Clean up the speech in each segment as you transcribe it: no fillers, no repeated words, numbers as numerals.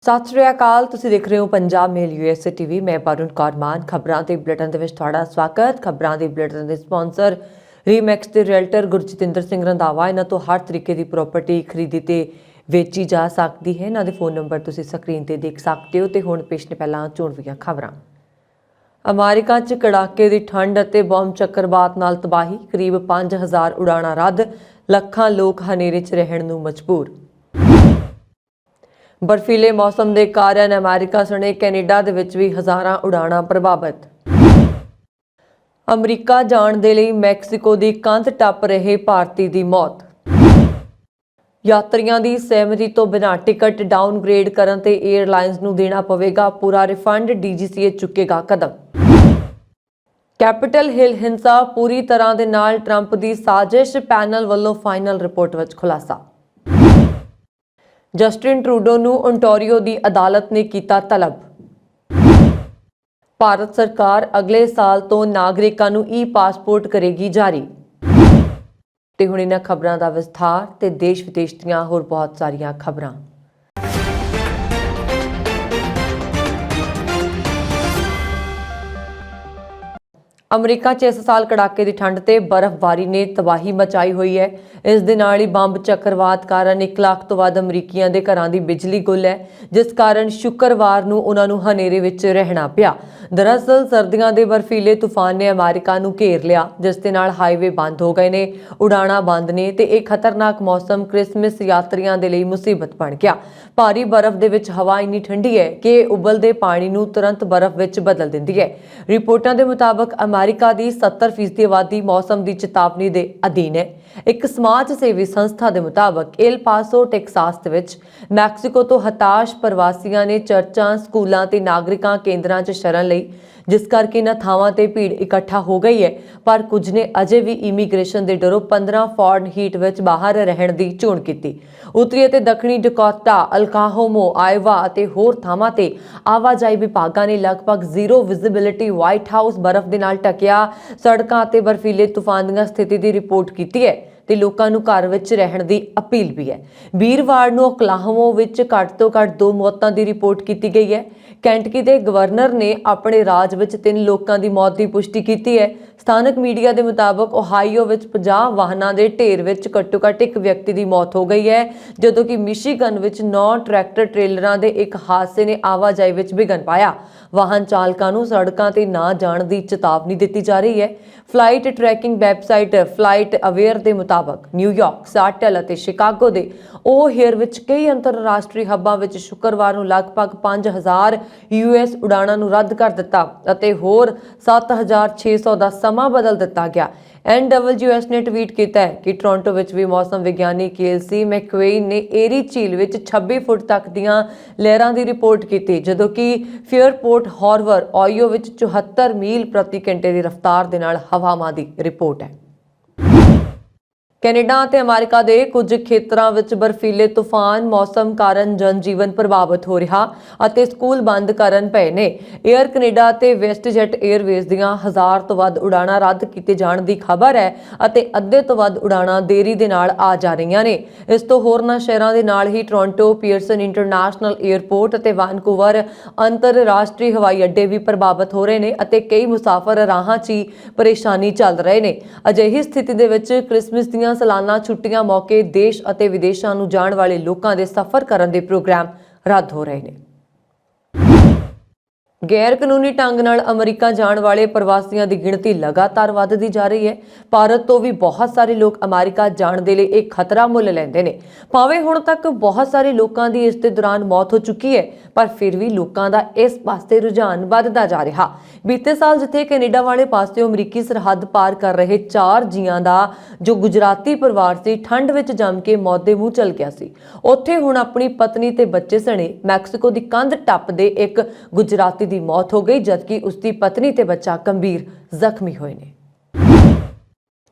ਸਤਿ ਸ਼੍ਰੀ ਅਕਾਲ। ਤੁਸੀਂ ਦੇਖ ਰਹੇ ਹੋ ਪੰਜਾਬ ਮੇਲ USA TV। ਮੈਂ ਪਰੁਣ ਕੌਰ ਮਾਨ। ਖਬਰਾਂ ਦੇ ਬੁਲੇਟਿਨ ਦੇ ਵਿੱਚ ਤੁਹਾਡਾ ਸਵਾਗਤ। ਖਬਰਾਂ ਦੇ ਬੁਲੇਟਿਨ ਦੇ ਸਪਾਂਸਰ ਰੀਮੈਕਸ ਦੇ ਰੀਅਲਟਰ ਗੁਰਜਤਿੰਦਰ ਸਿੰਘ ਰੰਧਾਵਾ। ਇਹਨਾਂ ਤੋਂ ਹਰ ਤਰੀਕੇ ਦੀ ਪ੍ਰਾਪਰਟੀ ਖਰੀਦੀ ਤੇ ਵੇਚੀ ਜਾ ਸਕਦੀ ਹੈ। ਇਹਨਾਂ ਦੇ ਫੋਨ ਨੰਬਰ ਤੁਸੀਂ ਸਕਰੀਨ ਤੇ ਦੇਖ ਸਕਦੇ ਹੋ। ਤੇ ਹੁਣ ਪੇਸ਼ ਨੇ ਪਹਿਲਾਂ ਚੋਣਵੀਆਂ ਖਬਰਾਂ। ਅਮਰੀਕਾ 'ਚ ਕੜਾਕੇ ਦੀ ਠੰਡ ਅਤੇ ਬੰਬ ਚੱਕਰਵਾਤ ਨਾਲ ਤਬਾਹੀ। ਕਰੀਬ 5000 ਉਡਾਣਾਂ ਰੱਦ। ਲੱਖਾਂ ਲੋਕ ਹਨੇਰੇ 'ਚ ਰਹਿਣ ਨੂੰ ਮਜਬੂਰ। बर्फीले मौसम के कारण अमेरिका सने कैनेडा दे विच भी हज़ारां उड़ाणां प्रभावित। अमरीका जाण दे लई मैक्सीको की कंध टप रहे भारती की मौत। यात्रियों की सहमति तो बिना टिकट डाउनग्रेड करन ते एयरलाइंस नूं देना पवेगा पूरा रिफंड। DGCA चुकेगा कदम। कैपिटल हिल हिंसा पूरी तरह दे नाल ट्रंप की साजिश। पैनल वालों फाइनल रिपोर्ट विच खुलासा। जस्टिन ट्रूडो नूं ओंटारियो की अदालत ने किया तलब। भारत सरकार अगले साल तो नागरिकों नूं ई-पासपोर्ट करेगी जारी। ते हुण इन्हां खबरां दा विस्तार ते देश विदेश दीआं होर बहुत सारियां खबरां। अमरीका 'ਚ इस साल कड़ाके की ठंड ते बर्फबारी ने तबाही मचाई हुई है। इस दे नाल ही बंब चक्रवात कारण 1 लाख तो वध अमरीकियों के घरां की बिजली गुल है, जिस कारण शुक्रवार नूं उन्हां नूं हनेरे विच रहना पिया। दरअसल सर्दियों के बर्फीले तूफान ने अमेरिका नूं घेर लिया, जिस दे नाल हाईवे बंद हो गए ने, उड़ाणां बंद ने ते एक खतरनाक मौसम क्रिसमस यात्रियों के लिए मुसीबत बन गया। भारी बर्फ दे विच हवा इन्नी ठंडी है कि उबलदे पानी नूं तुरंत बर्फ विच बदल दिंदी है। रिपोर्टां दे मुताबक अमेरिका की 70% आबादी मौसम की चेतावनी के अधीन है। एक समाज सेवी संस्था के मुताबक एल पासो टेक्सास दे विच मैक्सीको तो हताश प्रवासियों ने चर्चां, स्कूलों ते नागरिकां केंद्रां 'च शरण लई, जिस करके इन्हां थावां ते भीड़ इकट्ठा हो गई है। पर कुछ ने अजे भी इमीग्रेशन के डरों 15 फॉर्न हीट विच बाहर रहण की चोण की। उत्तरी ਅਤੇ दक्षिणी डकोटा, अल्काहोमा, आयोवा ਅਤੇ होर थावां ते आवाजाई विभागां ने लगभग जीरो विजिबिलिटी व्हाइट हाउस बर्फ ਦੇ ਨਾਲ ਢਕਿਆ सड़कों ਅਤੇ बर्फीले तूफान ਦੀਆਂ स्थिति की रिपोर्ट की है ਤੇ ਲੋਕਾਂ ਨੂੰ ਘਰ ਵਿੱਚ ਰਹਿਣ ਦੀ ਅਪੀਲ ਵੀ ਹੈ। ਵੀਰਵਾਰ ਨੂੰ ਓਕਲਾਹੋਮਾ ਵਿੱਚ ਘੱਟ ਤੋਂ ਘੱਟ 2 ਮੌਤਾਂ ਦੀ ਰਿਪੋਰਟ ਕੀਤੀ ਗਈ ਹੈ। ਕੈਂਟਕੀ ਦੇ ਗਵਰਨਰ ਨੇ ਆਪਣੇ ਰਾਜ ਵਿੱਚ 3 ਲੋਕਾਂ ਦੀ ਮੌਤ ਦੀ ਪੁਸ਼ਟੀ ਕੀਤੀ ਹੈ। ਸਥਾਨਕ ਮੀਡੀਆ ਦੇ ਮੁਤਾਬਕ ਓਹਾਈਓ ਵਿੱਚ 50 ਵਾਹਨਾਂ ਦੇ ਢੇਰ ਵਿੱਚ ਘੱਟੋ ਘੱਟ 1 ਵਿਅਕਤੀ ਦੀ ਮੌਤ ਹੋ ਗਈ ਹੈ, ਜਦੋਂ ਕਿ ਮਿਸ਼ੀਗਨ ਵਿੱਚ 9 ਟਰੈਕਟਰ ਟ੍ਰੇਲਰਾਂ ਦੇ ਇੱਕ ਹਾਦਸੇ ਨੇ ਆਵਾਜਾਈ ਵਿੱਚ ਵਿਘਨ ਪਾਇਆ। ਵਾਹਨ ਚਾਲਕਾਂ ਨੂੰ ਸੜਕਾਂ ਤੇ ਨਾ ਜਾਣ ਦੀ ਚੇਤਾਵਨੀ ਦਿੱਤੀ ਜਾ ਰਹੀ ਹੈ। Flight tracking website FlightAware ਦੇ ਮੁਤਾਬਕ ਨਿਊਯਾਰਕ, ਸਿਆਟਲ ਅਤੇ ਸ਼ਿਕਾਗੋ ਦੇ ਓਹੇਅਰ ਵਿੱਚ ਕਈ ਅੰਤਰਰਾਸ਼ਟਰੀ ਹੱਬਾਂ ਵਿੱਚ ਸ਼ੁੱਕਰਵਾਰ ਨੂੰ ਲਗਭਗ 5000 US ਉਡਾਣਾਂ ਨੂੰ ਰੱਦ ਕਰ ਦਿੱਤਾ ਅਤੇ ਹੋਰ 7600 ਦਾ ਸਮਾਂ ਬਦਲ ਦਿੱਤਾ ਗਿਆ। NWS ने ट्वीट किया है कि टोरंटो विच भी मौसम विज्ञानी KLC मैकवेन ने एरी झील विच 26 फुट तक दीआं लहरां की रिपोर्ट की, जदों कि फेयरपोर्ट हॉर्वर ओहियो विच 74 मील प्रति घंटे की रफ्तार दे नाल हवावां की रिपोर्ट है। कैनेडा ਅਤੇ ਅਮਰੀਕਾ ਦੇ ਕੁਝ ਖੇਤਰਾਂ ਵਿੱਚ ਬਰਫੀਲੇ ਤੂਫਾਨ ਮੌਸਮ ਕਾਰਨ ਜਨਜੀਵਨ ਪ੍ਰਭਾਵਿਤ ਹੋ ਰਿਹਾ ਅਤੇ ਸਕੂਲ ਬੰਦ ਕਰਨ ਪਏ ਨੇ। 에ਅਰ ਕੈਨੇਡਾ ਅਤੇ ਵੈਸਟਜੈਟ 에ਅਰਵੇਜ਼ ਦੀਆਂ 1000 ਤੋਂ ਵੱਧ ਉਡਾਣਾਂ ਰੱਦ ਕੀਤੇ ਜਾਣ ਦੀ ਖਬਰ ਹੈ ਅਤੇ ਅੱਧੇ ਤੋਂ ਵੱਧ ਉਡਾਣਾਂ ਦੇਰੀ ਦੇ ਨਾਲ ਆ ਜਾ ਰਹੀਆਂ ਨੇ। ਇਸ ਤੋਂ ਹੋਰਨਾਂ ਸ਼ਹਿਰਾਂ ਦੇ ਨਾਲ ਹੀ ਟੋਰੰਟੋ, ਪੀਅਰਸਨ ਇੰਟਰਨੈਸ਼ਨਲ 에ਅਰਪੋਰਟ ਅਤੇ ਵੈਨਕੂਵਰ ਅੰਤਰਰਾਸ਼ਟਰੀ ਹਵਾਈ ਅੱਡੇ ਵੀ ਪ੍ਰਭਾਵਿਤ ਹੋ ਰਹੇ ਨੇ ਅਤੇ ਕਈ ਮੁਸਾਫਰ ਰਾਹਾਂ 'ਚ ਹੀ ਪਰੇਸ਼ਾਨੀ ਚੱਲ ਰਹੇ ਨੇ। ਅਜਿਹੀ ਸਥਿਤੀ ਦੇ ਵਿੱਚ ਕ੍ਰਿਸਮਸ ਦੀਆਂ ਸਾਲਾਨਾ ਛੁੱਟੀਆਂ ਮੌਕੇ ਦੇਸ਼ ਅਤੇ ਵਿਦੇਸ਼ਾਂ ਨੂੰ ਜਾਣ ਵਾਲੇ ਲੋਕਾਂ ਦੇ ਸਫ਼ਰ ਕਰਨ ਦੇ ਪ੍ਰੋਗਰਾਮ ਰੱਦ ਹੋ ਰਹੇ ਨੇ। गैर कानूनी ढंग नाल अमरीका जाण वाले प्रवासियों की गिणती लगातार वधदी जा रही है। भारत तो भी बहुत सारे लोग अमेरिका जाण दे लई एक खतरा मुल लैंदे ने। भावें हुण तक बहुत सारे लोगों की इस दे दौरान मौत हो चुकी है, पर फिर भी लोगों का इस पासे रुझान वधदा जा रहा। बीते साल जिथे कैनेडा वाले पासे अमरीकी सरहद पार कर रहे 4 जीआं दा जो गुजराती परिवार से ठंड विच जम के मौत दे मूँह चल गया सी, उत्थे हुण अपनी पत्नी ते बच्चे सने मैक्सीको की कंध टपदे एक गुजराती ਦੀ मौत हो गई, जबकि उसकी पत्नी ते बच्चा गंभीर जख्मी हुए ने।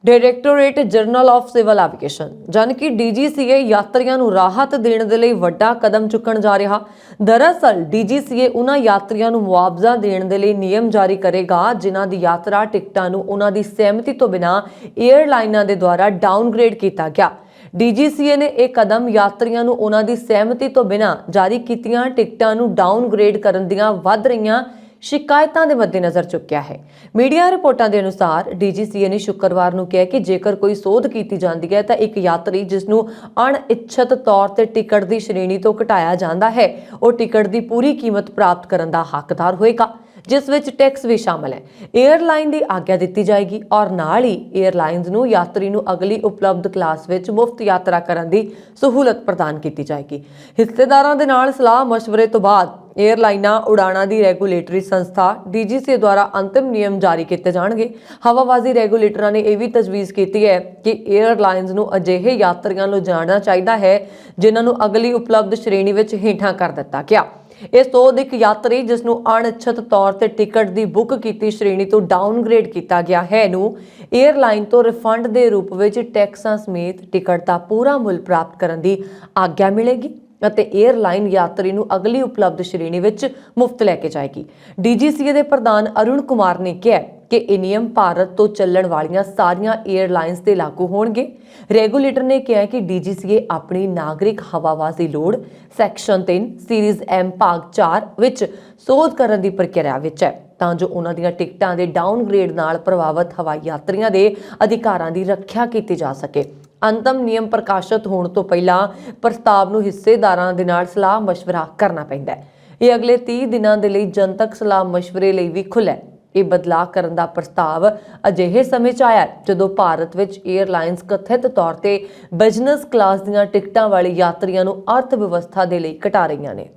डायरैक्टोरेट जनरल ऑफ सिविल एविएशन यानी कि DGCA यात्रियों को राहत देने के लिए वड्डा कदम चुकन जा रहा। दरअसल DGCA उन्हां यात्रियों को मुआवजा देने के लिए नियम जारी करेगा जिन्हां दी यात्रा टिकटां नूं उन्हां दी सहमति तो बिना एयरलाइनां दे द्वारा डाउनग्रेड किया गया। DGCA ਨੇ ਇਹ ਕਦਮ ਯਾਤਰੀਆਂ ਨੂੰ ਉਹਨਾਂ ਦੀ ਸਹਿਮਤੀ ਤੋਂ ਬਿਨਾਂ ਜਾਰੀ ਕੀਤੀਆਂ ਟਿਕਟਾਂ ਨੂੰ ਡਾਊਨਗ੍ਰੇਡ ਕਰਨ ਦੀਆਂ ਵੱਧ ਰਹੀਆਂ ਸ਼ਿਕਾਇਤਾਂ ਦੇ ਮੱਦੇਨਜ਼ਰ ਚੁੱਕਿਆ ਹੈ। ਮੀਡੀਆ ਰਿਪੋਰਟਾਂ ਦੇ ਅਨੁਸਾਰ DGCA ਨੇ ਸ਼ੁੱਕਰਵਾਰ ਨੂੰ ਕਿਹਾ ਕਿ ਜੇਕਰ ਕੋਈ ਸੋਧ ਕੀਤੀ ਜਾਂਦੀ ਹੈ ਤਾਂ ਇੱਕ ਯਾਤਰੀ ਜਿਸ ਨੂੰ ਅਣਇੱਛਤ ਤੌਰ ਤੇ ਟਿਕਟ ਦੀ ਸ਼੍ਰੇਣੀ ਤੋਂ ਘਟਾਇਆ ਜਾਂਦਾ ਹੈ ਉਹ ਟਿਕਟ ਦੀ ਪੂਰੀ ਕੀਮਤ ਪ੍ਰਾਪਤ ਕਰਨ ਦਾ ਹੱਕਦਾਰ ਹੋਏਗਾ, ਜਿਸ ਵਿੱਚ ਟੈਕਸ ਵੀ ਸ਼ਾਮਲ ਹੈ। 에ਅਰਲਾਈਨ ਦੀ ਆਗਿਆ ਦਿੱਤੀ ਜਾਏਗੀ ਔਰ ਨਾਲ ਹੀ 에ਅਰਲਾਈਨਸ ਨੂੰ ਯਾਤਰੀ ਨੂੰ ਅਗਲੀ ਉਪਲਬਧ ਕਲਾਸ ਵਿੱਚ ਮੁਫਤ ਯਾਤਰਾ ਕਰਨ ਦੀ ਸਹੂਲਤ ਪ੍ਰਦਾਨ ਕੀਤੀ ਜਾਏਗੀ। ਹਿੱਸੇਦਾਰਾਂ ਦੇ ਨਾਲ ਸਲਾਹ ਮਸ਼ਵਰੇ ਤੋਂ ਬਾਅਦ 에ਅਰਲਾਈਨਾਂ ਉਡਾਣਾਂ ਦੀ ਰੈਗੂਲੇਟਰੀ ਸੰਸਥਾ DGCA ਦੁਆਰਾ ਅੰਤਿਮ ਨਿਯਮ ਜਾਰੀ ਕੀਤੇ ਜਾਣਗੇ। ਹਵਾਬਾਜ਼ੀ ਰੈਗੂਲੇਟਰਾਂ ਨੇ ਇਹ ਵੀ ਤਜਵੀਜ਼ ਕੀਤੀ ਹੈ ਕਿ 에ਅਰਲਾਈਨਸ ਨੂੰ ਅਜਿਹੇ ਯਾਤਰੀਆਂ ਨੂੰ ਜਾਣਨਾ ਚਾਹੀਦਾ ਹੈ ਜਿਨ੍ਹਾਂ ਨੂੰ ਅਗਲੀ ਉਪਲਬਧ ਸ਼੍ਰੇਣੀ ਵਿੱਚ ਹੇਠਾਂ ਕਰ ਦਿੱਤਾ ਗਿਆ। ਇਸ ਤੋਂ ਇੱਕ ਯਾਤਰੀ ਜਿਸ ਨੂੰ ਅਣਇੱਛਤ ਤੌਰ ਤੇ ਟਿਕਟ ਦੀ ਬੁੱਕ ਕੀਤੀ ਸ਼੍ਰੇਣੀ ਤੋਂ ਡਾਊਨਗ੍ਰੇਡ ਕੀਤਾ ਗਿਆ ਹੈ ਨੂੰ 에ਅਰਲਾਈਨ ਤੋਂ ਰਿਫੰਡ ਦੇ ਰੂਪ ਵਿੱਚ ਟੈਕਸਾਂ ਸਮੇਤ ਟਿਕਟ ਦਾ ਪੂਰਾ ਮੁੱਲ ਪ੍ਰਾਪਤ ਕਰਨ ਦੀ ਆਗਿਆ ਮਿਲੇਗੀ ਅਤੇ 에ਅਰਲਾਈਨ ਯਾਤਰੀ ਨੂੰ ਅਗਲੀ ਉਪਲਬਧ ਸ਼੍ਰੇਣੀ ਵਿੱਚ ਮੁਫਤ ਲੈ ਕੇ ਜਾਏਗੀ। DGCA ਦੇ ਪ੍ਰਧਾਨ ਅਰੁਣ ਕੁਮਾਰ ਨੇ ਕਿਹਾ ਕਿ ਇਹ ਨਿਯਮ ਭਾਰਤ ਤੋਂ ਚੱਲਣ ਵਾਲੀਆਂ ਸਾਰੀਆਂ 에ਅਰਲਾਈਨਸ ਤੇ ਲਾਗੂ ਹੋਣਗੇ। ਰੈਗੂਲੇਟਰ ਨੇ ਕਿਹਾ ਕਿ DGCA ਆਪਣੀ ਨਾਗਰਿਕ ਹਵਾਬਾਜ਼ੀ ਲੋੜ ਸੈਕਸ਼ਨ 3 ਸੀਰੀਜ਼ M ਭਾਗ 4 ਵਿੱਚ ਸੋਧ ਕਰਨ ਦੀ ਪ੍ਰਕਿਰਿਆ ਵਿੱਚ ਹੈ ਤਾਂ ਜੋ ਉਹਨਾਂ ਦੀਆਂ ਟਿਕਟਾਂ ਦੇ ਡਾਊਨਗ੍ਰੇਡ ਨਾਲ ਪ੍ਰਭਾਵਿਤ ਹਵਾਈ ਯਾਤਰੀਆਂ ਦੇ ਅਧਿਕਾਰਾਂ ਦੀ ਰੱਖਿਆ ਕੀਤੀ ਜਾ ਸਕੇ। ਅੰਤਮ ਨਿਯਮ ਪ੍ਰਕਾਸ਼ਿਤ ਹੋਣ ਤੋਂ ਪਹਿਲਾਂ ਪ੍ਰਸਤਾਵ ਨੂੰ ਹਿੱਸੇਦਾਰਾਂ ਦੇ ਨਾਲ ਸਲਾਹ ਮਸ਼ਵਰਾ ਕਰਨਾ ਪੈਂਦਾ ਹੈ। ਇਹ ਅਗਲੇ 30 ਦਿਨਾਂ ਦੇ ਲਈ ਜਨਤਕ ਸਲਾਹ ਮਸ਼ਵਰੇ ਲਈ ਵੀ ਖੁੱਲ੍ਹਾ ਹੈ। ਇਹ ਬਦਲਾਅ ਕਰਨ ਦਾ ਪ੍ਰਸਤਾਵ ਅਜਿਹੇ ਸਮੇਂ 'ਚ ਆਇਆ ਜਦੋਂ ਭਾਰਤ ਵਿੱਚ 에ਅਰਲਾਈਨਸ ਕਥਿਤ ਤੌਰ ਤੇ ਬਿਜ਼ਨਸ ਕਲਾਸ ਦੀਆਂ ਟਿਕਟਾਂ ਵਾਲੇ ਯਾਤਰੀਆਂ ਨੂੰ ਅਰਥ ਵਿਵਸਥਾ ਦੇ ਲਈ ਘਟਾ ਰਹੀਆਂ ਨੇ।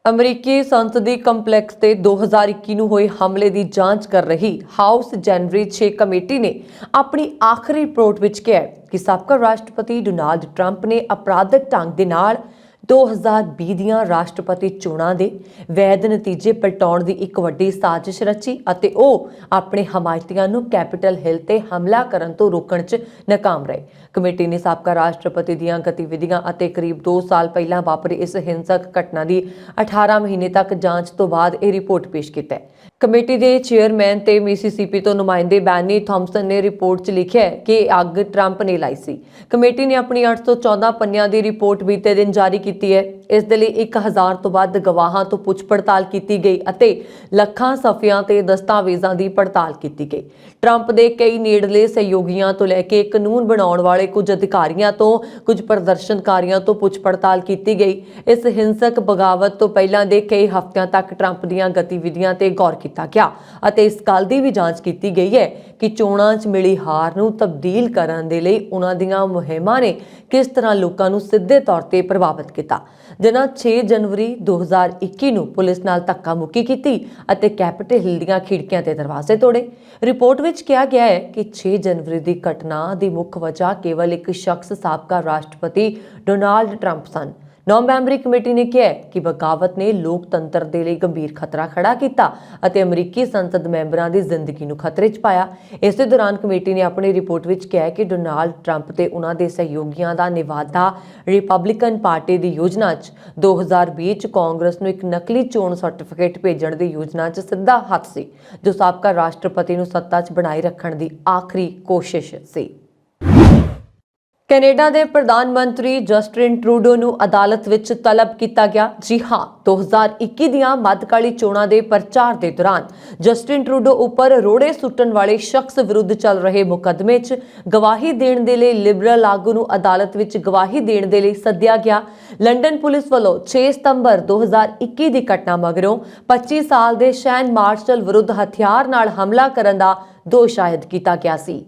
ਅਮਰੀਕੀ ਸੰਸਦੀ ਕੰਪਲੈਕਸ ਤੇ 2021 ਨੂੰ ਹੋਏ ਹਮਲੇ ਦੀ ਜਾਂਚ ਕਰ ਰਹੀ ਹਾਊਸ ਜਨਵਰੀ 6 ਕਮੇਟੀ ਨੇ ਆਪਣੀ ਆਖਰੀ ਰਿਪੋਰਟ ਵਿੱਚ ਕਿਹਾ ਕਿ ਸਾਬਕਾ ਰਾਸ਼ਟਰਪਤੀ ਡੋਨਾਲਡ ਟਰੰਪ ਨੇ ਅਪਰਾਧਿਕ ਢੰਗ ਦੇ ਨਾਲ 2020 ਦੀਆਂ ਰਾਸ਼ਟਰਪਤੀ ਚੋਣਾਂ ਦੇ ਵੈਧ ਨਤੀਜੇ ਪਲਟਾਉਣ ਦੀ ਇੱਕ ਵੱਡੀ ਸਾਜ਼ਿਸ਼ ਰਚੀ ਅਤੇ ਉਹ ਆਪਣੇ ਹਮਾਇਤੀਆਂ ਨੂੰ ਕੈਪੀਟਲ ਹਿੱਲ ਤੇ ਹਮਲਾ ਕਰਨ ਤੋਂ ਰੋਕਣ 'ਚ ਨਾਕਾਮ ਰਹੇ। ਕਮੇਟੀ ਨੇ ਸਾਬਕਾ ਰਾਸ਼ਟਰਪਤੀ ਦੀਆਂ ਗਤੀਵਿਧੀਆਂ ਅਤੇ ਕਰੀਬ 2 ਸਾਲ ਪਹਿਲਾਂ ਵਾਪਰੀ ਇਸ ਹਿੰਸਕ ਘਟਨਾ ਦੀ 18 ਮਹੀਨੇ ਤੱਕ ਜਾਂਚ ਤੋਂ ਬਾਅਦ ਇਹ ਰਿਪੋਰਟ ਪੇਸ਼ ਕੀਤਾ ਹੈ। ਕਮੇਟੀ ਦੇ ਚੇਅਰਮੈਨ ਤੇ ਮਿਸੀਸਿਪੀ ਤੋਂ ਨੁਮਾਇੰਦੇ ਬੈਨੀ ਥਾਮਸਨ ਨੇ ਰਿਪੋਰਟ 'ਚ ਲਿਖਿਆ ਕਿ ਅੱਗ ਟਰੰਪ ਨੇ ਲਾਈ ਸੀ। ਕਮੇਟੀ ਨੇ ਆਪਣੀ 814 ਪੰਨਿਆਂ ਦੀ ਰਿਪੋਰਟ ਬੀਤੇ ਦਿਨ ਜਾਰੀ ਕੀਤੀ ਹੈ। ਇਸ ਦੇ ਲਈ 1000 ਤੋਂ ਵੱਧ ਗਵਾਹਾਂ ਤੋਂ ਪੁੱਛ ਪੜਤਾਲ ਕੀਤੀ ਗਈ ਅਤੇ ਲੱਖਾਂ ਸਫ਼ਿਆਂ ਤੇ ਦਸਤਾਵੇਜ਼ਾਂ ਦੀ ਪੜਤਾਲ ਕੀਤੀ ਗਈ। ਟਰੰਪ ਦੇ ਕਈ ਨੇੜਲੇ ਸਹਿਯੋਗੀਆਂ ਤੋਂ ਲੈ ਕੇ ਕਾਨੂੰਨ ਬਣਾਉਣ ਵਾਲੇ ਕੁਝ ਅਧਿਕਾਰੀਆਂ ਤੋਂ ਕੁਝ ਪ੍ਰਦਰਸ਼ਨਕਾਰੀਆਂ ਤੋਂ ਪੁੱਛ ਪੜਤਾਲ ਕੀਤੀ ਗਈ। ਇਸ ਹਿੰਸਕ ਬਗਾਵਤ ਤੋਂ ਪਹਿਲਾਂ ਦੇ ਕਈ ਹਫ਼ਤਿਆਂ ਤੱਕ ਟਰੰਪ ਦੀਆਂ ਗਤੀਵਿਧੀਆਂ ਤੇ ਗੌਰ ਕੀਤਾ ਗਿਆ ਅਤੇ ਇਸ ਗੱਲ ਦੀ ਵੀ ਜਾਂਚ ਕੀਤੀ ਗਈ ਹੈ ਕਿ ਚੋਣਾਂ 'ਚ ਮਿਲੀ ਹਾਰ ਨੂੰ ਤਬਦੀਲ ਕਰਨ ਦੇ ਲਈ ਉਹਨਾਂ ਦੀਆਂ ਮੁਹਿੰਮਾਂ ਨੇ ਕਿਸ ਤਰ੍ਹਾਂ ਲੋਕਾਂ ਨੂੰ ਸਿੱਧੇ ਤੌਰ ਤੇ ਪ੍ਰਭਾਵਿਤ ਕੀਤਾ। ਜਿਨ੍ਹਾਂ 6 ਜਨਵਰੀ 2021 ਨੂੰ ਪੁਲਿਸ ਨਾਲ ਧੱਕਾ ਮੁੱਕੀ ਕੀਤੀ ਅਤੇ ਕੈਪੀਟਲ ਹਿੱਲ ਦੀਆਂ ਖਿੜਕੀਆਂ ਤੇ ਦਰਵਾਜ਼ੇ ਤੋੜੇ। ਰਿਪੋਰਟ ਵਿੱਚ ਕਿਹਾ ਗਿਆ ਹੈ ਕਿ 6 ਜਨਵਰੀ ਦੀ ਘਟਨਾ ਦੀ ਮੁੱਖ ਵਜ੍ਹਾ ਕੇਵਲ ਇੱਕ ਸ਼ਖਸ ਸਾਬਕਾ ਰਾਸ਼ਟਰਪਤੀ ਡੋਨਾਲਡ ਟਰੰਪ ਸਨ। 9 ਮੈਂਬਰੀ ਕਮੇਟੀ ਨੇ ਕਿਹਾ ਕਿ ਬਗਾਵਤ ਨੇ ਲੋਕਤੰਤਰ ਦੇ ਲਈ ਗੰਭੀਰ ਖਤਰਾ ਖੜਾ ਕੀਤਾ ਅਤੇ ਅਮਰੀਕੀ ਸੰਸਦ ਮੈਂਬਰਾਂ ਦੀ ਜ਼ਿੰਦਗੀ ਨੂੰ ਖਤਰੇ 'ਚ ਪਾਇਆ। ਇਸੇ ਦੌਰਾਨ ਕਮੇਟੀ ਨੇ ਆਪਣੀ ਰਿਪੋਰਟ ਵਿੱਚ ਕਿਹਾ ਕਿ ਡੋਨਾਲਡ ਟਰੰਪ ਤੇ ਉਹਨਾਂ ਦੇ ਸਹਿਯੋਗੀਆਂ ਦਾ ਨਿਵਾਦਾ ਰਿਪਬਲਿਕਨ ਪਾਰਟੀ ਦੀ ਯੋਜਨਾ 'ਚ 2020 'ਚ ਕਾਂਗਰਸ ਨੂੰ ਇੱਕ ਨਕਲੀ ਚੋਣ ਸਰਟੀਫਿਕੇਟ ਭੇਜਣ ਦੀ ਯੋਜਨਾ 'ਚ ਸਿੱਧਾ ਹੱਥ ਸੀ, ਜੋ ਸਾਬਕਾ ਰਾਸ਼ਟਰਪਤੀ ਨੂੰ ਸੱਤਾ 'ਚ ਬਣਾਈ ਰੱਖਣ ਦੀ ਆਖਰੀ ਕੋਸ਼ਿਸ਼ ਸੀ। ਕੈਨੇਡਾ ਦੇ ਪ੍ਰਧਾਨ ਮੰਤਰੀ ਜਸਟਿਨ ਟਰੂਡੋ ਨੂੰ ਅਦਾਲਤ ਵਿੱਚ ਤਲਬ ਕੀਤਾ ਗਿਆ। ਜੀ ਹਾਂ, 2021 ਦੀਆਂ ਮੱਧਕਾਲੀ ਚੋਣਾਂ ਦੇ ਪ੍ਰਚਾਰ ਦੇ ਦੌਰਾਨ ਜਸਟਿਨ ਟਰੂਡੋ ਉੱਪਰ ਰੋੜੇ ਸੁੱਟਣ ਵਾਲੇ ਸ਼ਖਸ ਵਿਰੁੱਧ ਚੱਲ ਰਹੇ ਮੁਕੱਦਮੇ 'ਚ ਗਵਾਹੀ ਦੇਣ ਦੇ ਲਈ ਲਿਬਰਲ ਆਗੂ ਨੂੰ ਅਦਾਲਤ ਵਿੱਚ ਗਵਾਹੀ ਦੇਣ ਦੇ ਲਈ ਸੱਦਿਆ ਗਿਆ। ਲੰਡਨ ਪੁਲਿਸ ਵੱਲੋਂ 6 ਸਤੰਬਰ 2021 ਦੀ ਘਟਨਾ ਮਗਰੋਂ 25 ਸਾਲ ਦੇ ਸ਼ੈਨ ਮਾਰਸ਼ਲ ਵਿਰੁੱਧ ਹਥਿਆਰ ਨਾਲ ਹਮਲਾ ਕਰਨ ਦਾ ਦੋਸ਼ ਆਇਦ ਕੀਤਾ ਗਿਆ ਸੀ।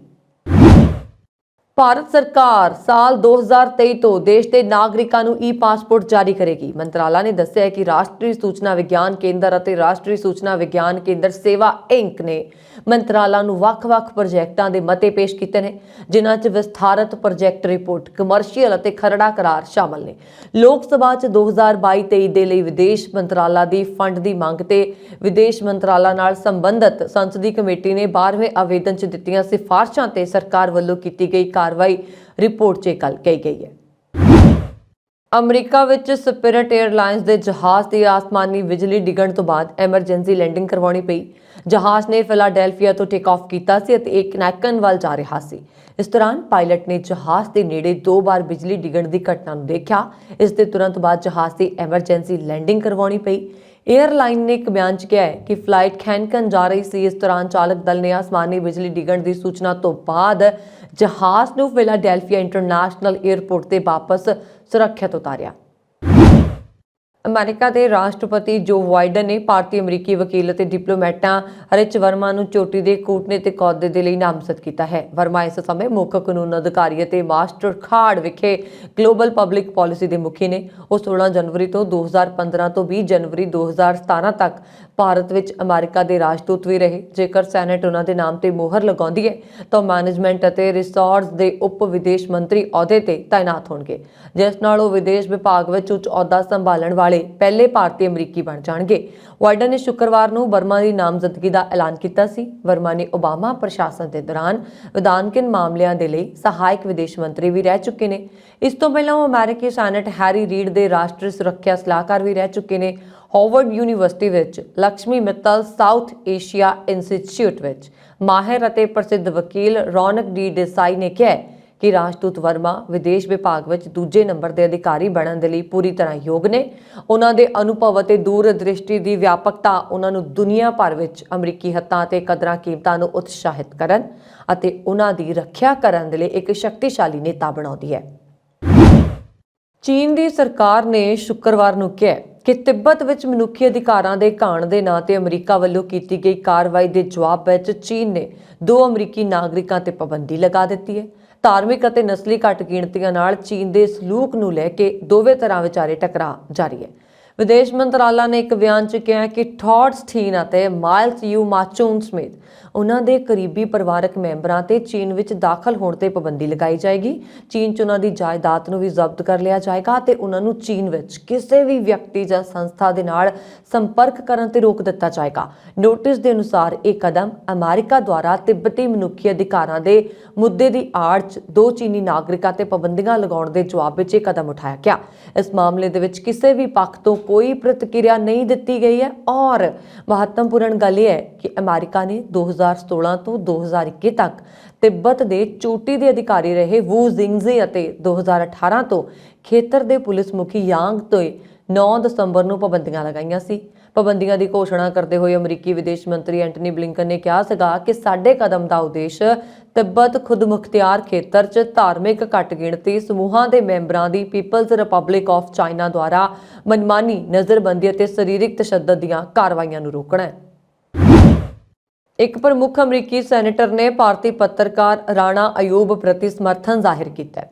ਭਾਰਤ ਸਰਕਾਰ ਸਾਲ 2023 ਤੋਂ ਦੇਸ਼ ਦੇ ਨਾਗਰਿਕਾਂ ਨੂੰ ਈ-ਪਾਸਪੋਰਟ ਜਾਰੀ ਕਰੇਗੀ। ਮੰਤਰਾਲਾ ਨੇ ਦੱਸਿਆ ਕਿ ਰਾਸ਼ਟਰੀ ਸੂਚਨਾ ਵਿਗਿਆਨ ਕੇਂਦਰ ਅਤੇ ਰਾਸ਼ਟਰੀ ਸੂਚਨਾ ਵਿਗਿਆਨ ਕੇਂਦਰ ਸੇਵਾ ਇੰਕ ਨੇ ਮੰਤਰਾਲਾ ਨੂੰ ਵੱਖ-ਵੱਖ ਪ੍ਰੋਜੈਕਟਾਂ ਦੇ ਮਤੇ ਪੇਸ਼ ਕੀਤੇ ਨੇ, ਜਿਨ੍ਹਾਂ 'ਚ ਵਿਸਥਾਰਤ ਪ੍ਰੋਜੈਕਟ ਰਿਪੋਰਟ, ਕਮਰਸ਼ੀਅਲ ਅਤੇ ਖਰੜਾ ਕਰਾਰ ਸ਼ਾਮਲ ਨੇ। ਲੋਕ ਸਭਾ 'ਚ 2022-23 ਦੇ ਲਈ ਵਿਦੇਸ਼ ਮੰਤਰਾਲਾ ਦੀ ਫੰਡ ਦੀ ਮੰਗ ਤੇ ਵਿਦੇਸ਼ ਮੰਤਰਾਲਾ ਨਾਲ ਸੰਬੰਧਿਤ ਸੰਸਦੀ ਕਮੇਟੀ ਨੇ 12ਵੇਂ ਆਵੇਦਨ 'ਚ ਦਿੱਤੀਆਂ ਸਿਫਾਰਸ਼ਾਂ ਤੇ ਸਰਕਾਰ ਵੱਲੋਂ ਕੀਤੀ ਗਈ ਕਾਰਵਾਈ ਰਿਪੋਰਟ 'ਚ ਗੱਲ ਕਹੀ ਗਈ ਹੈ। ਅਮਰੀਕਾ ਵਿੱਚ ਸਪਿਰਿਟ 에ਅਰਲਾਈਨਸ ਦੇ ਜਹਾਜ਼ ਦੀ ਆਸਮਾਨੀ ਬਿਜਲੀ ਡਿੱਗਣ ਤੋਂ ਬਾਅਦ ਐਮਰਜੈਂਸੀ ਲੈਂਡਿੰਗ ਕਰਵਾਉਣੀ ਪਈ। ਜਹਾਜ਼ ਨੇ ਫਿਲਾਡੈਲਫੀਆ ਤੋਂ ਟੇਕ ਆਫ ਕੀਤਾ ਸੀ ਅਤੇ ਇੱਕ ਕੈਨਕਨ ਵੱਲ ਜਾ ਰਿਹਾ ਸੀ। ਇਸ ਦੌਰਾਨ ਪਾਇਲਟ ਨੇ ਜਹਾਜ਼ ਦੇ ਨੇੜੇ 2 ਵਾਰ ਬਿਜਲੀ ਡਿੱਗਣ ਦੀ ਘਟਨਾ ਨੂੰ ਦੇਖਿਆ। ਇਸ ਦੇ ਤੁਰੰਤ ਬਾਅਦ ਜਹਾਜ਼ ਦੀ ਐਮਰਜੈਂਸੀ ਲੈਂਡਿੰਗ ਕਰਵਾਉਣੀ ਪਈ। 에ਅਰਲਾਈਨ ਨੇ ਇੱਕ ਬਿਆਨ 'ਚ ਕਿਹਾ ਹੈ ਕਿ ਫਲਾਈਟ ਕੈਨਕਨ ਜਾ ਰਹੀ ਸੀ। ਇਸ ਦੌਰਾਨ ਚਾਲਕ ਦਲ ਨੇ ਆਸਮਾਨੀ ਬਿਜਲੀ ਡਿੱਗਣ ਦੀ ਸੂਚਨਾ ਤੋਂ ਬਾਅਦ ਜਹਾਜ਼ ਨੂੰ ਫਿਲਾਡੈਲਫੀਆ ਇੰਟਰਨੈਸ਼ਨਲ 에ਅਰਪੋਰਟ ਤੇ ਵਾਪਸ ਸੁਰੱਖਿਅਤ ਉਤਾਰਿਆ। ਅਮਰੀਕਾ ਦੇ ਰਾਸ਼ਟਰਪਤੀ ਜੋ ਬਾਈਡਨ ਨੇ ਭਾਰਤੀ ਅਮਰੀਕੀ ਵਕੀਲ ਅਤੇ ਡਿਪਲੋਮੈਟਾਂ ਰਿਚ ਵਰਮਾ ਨੂੰ ਚੋਟੀ ਦੇ ਕੂਟਨੀਤਿਕ ਅਹੁਦੇ ਦੇ ਲਈ ਨਾਮਜ਼ਦ ਕੀਤਾ ਹੈ। ਵਰਮਾ ਇਸ ਸਮੇਂ ਮੁੱਖ ਕਾਨੂੰਨ ਅਧਿਕਾਰੀ ਅਤੇ ਮਾਸਟਰ ਕਾਰਡ ਵਿਖੇ ਗਲੋਬਲ ਪਬਲਿਕ ਪਾਲਿਸੀ ਦੇ ਮੁਖੀ ਨੇ। ਉਹ 16 ਜਨਵਰੀ ਤੋਂ 2015 ਤੋਂ 20 ਜਨਵਰੀ 2017 ਤੱਕ ਭਾਰਤ ਵਿੱਚ ਅਮਰੀਕਾ ਦੇ ਰਾਜਦੂਤ ਵੀ ਰਹੇ। ਜੇਕਰ ਸੈਨੇਟ ਉਹਨਾਂ ਦੇ ਨਾਮ ਤੇ ਮੋਹਰ ਲਗਾਉਂਦੀ ਹੈ ਤਾਂ ਮੈਨੇਜਮੈਂਟ ਅਤੇ ਰਿਸੋਰਸ ਦੇ ਉਪ ਵਿਦੇਸ਼ ਮੰਤਰੀ ਅਹੁਦੇ ਤੇ ਤਾਇਨਾਤ ਹੋਣਗੇ, ਜਿਸ ਨਾਲ ਉਹ ਵਿਦੇਸ਼ ਵਿਭਾਗ ਵਿੱਚ ਉੱਚ ਅਹੁਦਾ ਸੰਭਾਲਣ ਵਾਲੇ ਪਹਿਲੇ ਭਾਰਤੀ ਅਮਰੀਕੀ ਬਣ ਜਾਣਗੇ। ਬਾਈਡਨ ਨੇ ਸ਼ੁੱਕਰਵਾਰ ਨੂੰ ਵਰਮਾ ਦੀ ਨਾਮਜ਼ਦਗੀ ਦਾ ਐਲਾਨ ਕੀਤਾ ਸੀ। ਵਰਮਾ ਨੇ ਓਬਾਮਾ ਪ੍ਰਸ਼ਾਸਨ ਦੇ ਦੌਰਾਨ ਵਿਧਾਨਕਿਨ ਮਾਮਲਿਆਂ ਦੇ ਲਈ ਸਹਾਇਕ ਵਿਦੇਸ਼ ਮੰਤਰੀ ਵੀ ਰਹਿ ਚੁੱਕੇ ਨੇ। ਇਸ ਤੋਂ ਪਹਿਲਾਂ ਉਹ ਅਮਰੀਕੀ ਸੈਨੇਟ ਹੈਰੀ ਰੀਡ ਦੇ ਰਾਸ਼ਟਰੀ ਸੁਰੱਖਿਆ ਸਲਾਹਕਾਰ ਵੀ ਰਹਿ ਚੁੱਕੇ ਨੇ। ਹਾਰਵਰਡ ਯੂਨੀਵਰਸਿਟੀ ਵਿੱਚ Lakshmi Mittal south Asia institute ਵਿੱਚ ਮਾਹਿਰ ਅਤੇ ਪ੍ਰਸਿੱਧ ਵਕੀਲ ਰੌਨਕ ਡੀ ਦੇਸਾਈ ਨੇ ਕਿਹਾ ਕਿ ਰਾਜਦੂਤ ਵਰਮਾ ਵਿਦੇਸ਼ ਵਿਭਾਗ ਵਿੱਚ ਦੂਜੇ ਨੰਬਰ ਦੇ ਅਧਿਕਾਰੀ ਬਣਨ ਦੇ ਲਈ ਪੂਰੀ ਤਰ੍ਹਾਂ ਯੋਗ ਨੇ। ਉਹਨਾਂ ਦੇ ਅਨੁਭਵ ਅਤੇ ਦੂਰਦ੍ਰਿਸ਼ਟੀ ਦੀ ਵਿਆਪਕਤਾ ਉਹਨਾਂ ਨੂੰ ਦੁਨੀਆ ਭਰ ਵਿੱਚ ਅਮਰੀਕੀ ਹਿੱਤਾਂ ਅਤੇ ਕਦਰਾਂ ਕੀਮਤਾਂ ਨੂੰ ਉਤਸ਼ਾਹਿਤ ਕਰਨ ਅਤੇ ਉਹਨਾਂ ਦੀ ਰੱਖਿਆ ਕਰਨ ਦੇ ਲਈ ਇੱਕ ਸ਼ਕਤੀਸ਼ਾਲੀ ਨੇਤਾ ਬਣਾਉਂਦੀ ਹੈ। ਚੀਨ ਦੀ ਸਰਕਾਰ ਨੇ ਸ਼ੁੱਕਰਵਾਰ ਨੂੰ ਕਿਹਾ ਕਿ ਤਿੱਬਤ ਵਿੱਚ ਮਨੁੱਖੀ ਅਧਿਕਾਰਾਂ ਦੇ ਘਾਣ ਦੇ ਨਾਂ ਤੇ ਅਮਰੀਕਾ ਵੱਲੋਂ ਕੀਤੀ ਗਈ ਕਾਰਵਾਈ ਦੇ ਜਵਾਬ ਵਿੱਚ ਚੀਨ ਨੇ 2 ਅਮਰੀਕੀ ਨਾਗਰਿਕਾਂ ਤੇ ਪਾਬੰਦੀ ਲਗਾ ਦਿੱਤੀ ਹੈ। ਧਾਰਮਿਕ ਅਤੇ ਨਸਲੀ ਘੱਟ ਗਿਣਤੀਆਂ ਨਾਲ ਚੀਨ ਦੇ ਸਲੂਕ ਨੂੰ ਲੈ ਕੇ ਦੋਵੇਂ ਤਰ੍ਹਾਂ ਵਿਚਾਲੇ ਟਕਰਾਅ ਜਾਰੀ ਹੈ। ਵਿਦੇਸ਼ ਮੰਤਰਾਲਾ ਨੇ ਇੱਕ ਬਿਆਨ 'ਚ ਕਿਹਾ ਕਿ ਟੌਡ ਸਟੀਨ ਅਤੇ ਮਾਈਲਸ ਯੂ ਮਾਚੂਨ ਸਮੇਤ ਉਹਨਾਂ ਦੇ ਕਰੀਬੀ ਪਰਿਵਾਰਕ ਮੈਂਬਰਾਂ ਤੇ ਚੀਨ ਵਿੱਚ ਦਾਖਲ ਹੋਣ ਤੇ ਪਾਬੰਦੀ ਲਗਾਈ ਜਾਏਗੀ। ਚੀਨ 'ਚ ਉਹਨਾਂ ਦੀ ਜਾਇਦਾਦ ਨੂੰ ਵੀ ਜ਼ਬਤ ਕਰ ਲਿਆ ਜਾਏਗਾ ਅਤੇ ਉਹਨਾਂ ਨੂੰ ਚੀਨ ਵਿੱਚ ਕਿਸੇ ਵੀ ਵਿਅਕਤੀ ਜਾਂ ਸੰਸਥਾ ਦੇ ਨਾਲ ਸੰਪਰਕ ਕਰਨ ਤੇ ਰੋਕ ਦਿੱਤਾ ਜਾਏਗਾ। ਨੋਟਿਸ ਦੇ ਅਨੁਸਾਰ ਇਹ ਕਦਮ ਅਮਰੀਕਾ ਦੁਆਰਾ ਤਿੱਬਤੀ ਮਨੁੱਖੀ ਅਧਿਕਾਰਾਂ ਦੇ ਮੁੱਦੇ ਦੀ ਆੜ 'ਚ 2 ਚੀਨੀ ਨਾਗਰਿਕਾਂ ਤੇ ਪਾਬੰਦੀਆਂ ਲਗਾਉਣ ਦੇ ਜਵਾਬ ਵਿੱਚ ਇਹ ਕਦਮ ਉਠਾਇਆ ਗਿਆ। ਇਸ ਮਾਮਲੇ ਦੇ ਵਿੱਚ ਕਿਸੇ ਵੀ ਪੱਖ ਤੋਂ ਕੋਈ ਪ੍ਰਤੀਕਿਰਿਆ ਨਹੀਂ ਦਿੱਤੀ ਗਈ ਹੈ ਔਰ ਮਹੱਤਵਪੂਰਨ ਗੱਲ ਇਹ ਹੈ ਕਿ ਅਮਰੀਕਾ ਨੇ 2016 ਤੋਂ 2021 ਤੱਕ ਤਿੱਬਤ ਦੇ ਚੋਟੀ ਦੇ ਅਧਿਕਾਰੀ ਰਹੇ ਵੂ ਜ਼ਿੰਗਜ਼ੀ ਅਤੇ 2018 ਤੋਂ ਖੇਤਰ ਦੇ ਪੁਲਿਸ ਮੁਖੀ ਯਾਂਗ ਤੋਂ 9 ਦਸੰਬਰ ਨੂੰ ਪਾਬੰਦੀਆਂ ਲਗਾਈਆਂ ਸੀ। ਪਾਬੰਦੀਆਂ ਦੀ ਘੋਸ਼ਣਾ ਕਰਦੇ ਹੋਏ ਅਮਰੀਕੀ ਵਿਦੇਸ਼ ਮੰਤਰੀ ਐਂਟਨੀ ਬਲਿੰਕਨ ਨੇ ਕਿਹਾ ਸੀਗਾ ਕਿ ਸਾਡੇ ਕਦਮ ਦਾ ਉਦੇਸ਼ ਤਿੱਬਤ ਖੁਦਮੁਖਤਿਆਰ ਖੇਤਰ 'ਚ ਧਾਰਮਿਕ ਘੱਟ ਗਿਣਤੀ ਸਮੂਹਾਂ ਦੇ ਮੈਂਬਰਾਂ ਦੀ ਪੀਪਲਜ਼ ਰਿਪਬਲਿਕ ਆਫ ਚਾਈਨਾ ਦੁਆਰਾ ਮਨਮਾਨੀ ਨਜ਼ਰਬੰਦੀ ਅਤੇ ਸਰੀਰਕ ਤਸ਼ੱਦਦ ਦੀਆਂ ਕਾਰਵਾਈਆਂ ਨੂੰ ਰੋਕਣਾ ਹੈ। ਇੱਕ ਪ੍ਰਮੁੱਖ ਅਮਰੀਕੀ ਸੈਨੇਟਰ ਨੇ ਭਾਰਤੀ ਪੱਤਰਕਾਰ ਰਾਣਾ ਅਯੂਬ ਪ੍ਰਤੀ ਸਮਰਥਨ ਜ਼ਾਹਿਰ ਕੀਤਾ ਹੈ।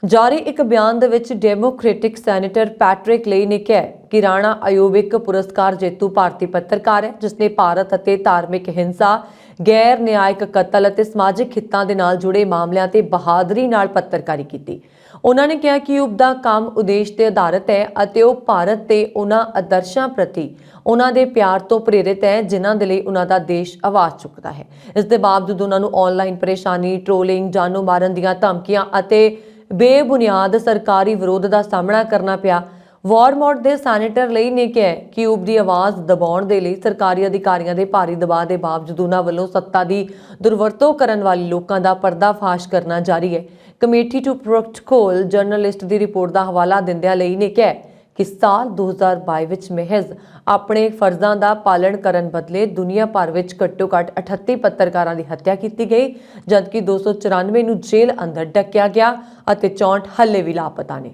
ਜਾਰੀ ਇੱਕ ਬਿਆਨ ਦੇ ਵਿੱਚ ਡੈਮੋਕ੍ਰੈਟਿਕ ਸੈਨੇਟਰ ਪੈਟਰਿਕ ਲੀ ਨੇ ਕਿਹਾ ਕਿ ਰਾਣਾ ਅਯੂਬ ਇੱਕ ਪੁਰਸਕਾਰ ਜੇਤੂ ਭਾਰਤੀ ਪੱਤਰਕਾਰ ਹੈ ਜਿਸਨੇ ਭਾਰਤ ਅਤੇ ਧਾਰਮਿਕ ਹਿੰਸਾ, ਗੈਰ ਨਿਆਇਕ ਕਤਲ ਅਤੇ ਸਮਾਜਿਕ ਹਿੱਤਾਂ ਦੇ ਨਾਲ ਜੁੜੇ ਮਾਮਲਿਆਂ ਤੇ ਬਹਾਦਰੀ ਨਾਲ ਪੱਤਰਕਾਰੀ ਕੀਤੀ। ਉਹਨਾਂ ਨੇ ਕਿਹਾ ਕਿ ਅਯੂਬ ਦਾ ਕੰਮ ਉਦੇਸ਼ ਤੇ ਆਧਾਰਿਤ ਹੈ ਅਤੇ ਉਹ ਭਾਰਤ ਤੇ ਉਹਨਾਂ ਆਦਰਸ਼ਾਂ ਪ੍ਰਤੀ ਉਹਨਾਂ ਦੇ ਪਿਆਰ ਤੋਂ ਪ੍ਰੇਰਿਤ ਹੈ ਜਿਨ੍ਹਾਂ ਦੇ ਲਈ ਉਹਨਾਂ ਦਾ ਦੇਸ਼ ਆਵਾਜ਼ ਚੁੱਕਦਾ ਹੈ। ਇਸ ਦੇ ਬਾਵਜੂਦ ਉਹਨਾਂ ਨੂੰ ਆਨਲਾਈਨ ਪਰੇਸ਼ਾਨੀ, ਟ੍ਰੋਲਿੰਗ, ਜਾਨੋਂ ਮਾਰਨ ਦੀਆਂ ਧਮਕੀਆਂ ਅਤੇ ਬੇਬੁਨਿਆਦ ਸਰਕਾਰੀ ਵਿਰੋਧ ਦਾ ਸਾਹਮਣਾ ਕਰਨਾ ਪਿਆ। ਵਾਰਮੌਟ ਦੇ ਸੈਨੇਟਰ ਲਈ ਨੇ ਕਿਹਾ ਕਿ ਅਯੂਬ ਦੀ ਆਵਾਜ਼ ਦਬਾਉਣ ਦੇ ਲਈ ਸਰਕਾਰੀ ਅਧਿਕਾਰੀਆਂ ਦੇ ਭਾਰੀ ਦਬਾਅ ਦੇ ਬਾਵਜੂਦ ਉਹਨਾਂ ਵੱਲੋਂ ਸੱਤਾ ਦੀ ਦੁਰਵਰਤੋਂ ਕਰਨ ਵਾਲੇ ਲੋਕਾਂ ਦਾ ਪਰਦਾਫਾਸ਼ ਕਰਨਾ ਜਾਰੀ ਹੈ। Committee to protocol journalist the report ਦਾ ਹਵਾਲਾ ਦਿੰਦਿਆਂ ਲਈ ਨੇ ਕਿਹਾ ਕਿ ਸਾਲ 2022 ਵਿੱਚ ਮਹਿਜ਼ ਆਪਣੇ ਫਰਜ਼ਾਂ ਦਾ ਪਾਲਣ ਕਰਨ ਬਦਲੇ ਦੁਨੀਆ ਭਰ ਵਿੱਚ ਘੱਟੋ-ਘੱਟ 38 ਪੱਤਰਕਾਰਾਂ ਦੀ ਹੱਤਿਆ ਕੀਤੀ ਗਈ, ਜਦਕਿ 294 ਨੂੰ ਜੇਲ੍ਹ ਅੰਦਰ ਡੱਕਿਆ ਗਿਆ ਅਤੇ 64 ਹੱਲੇ ਵੀ ਲਾਪਤਾ ਨੇ।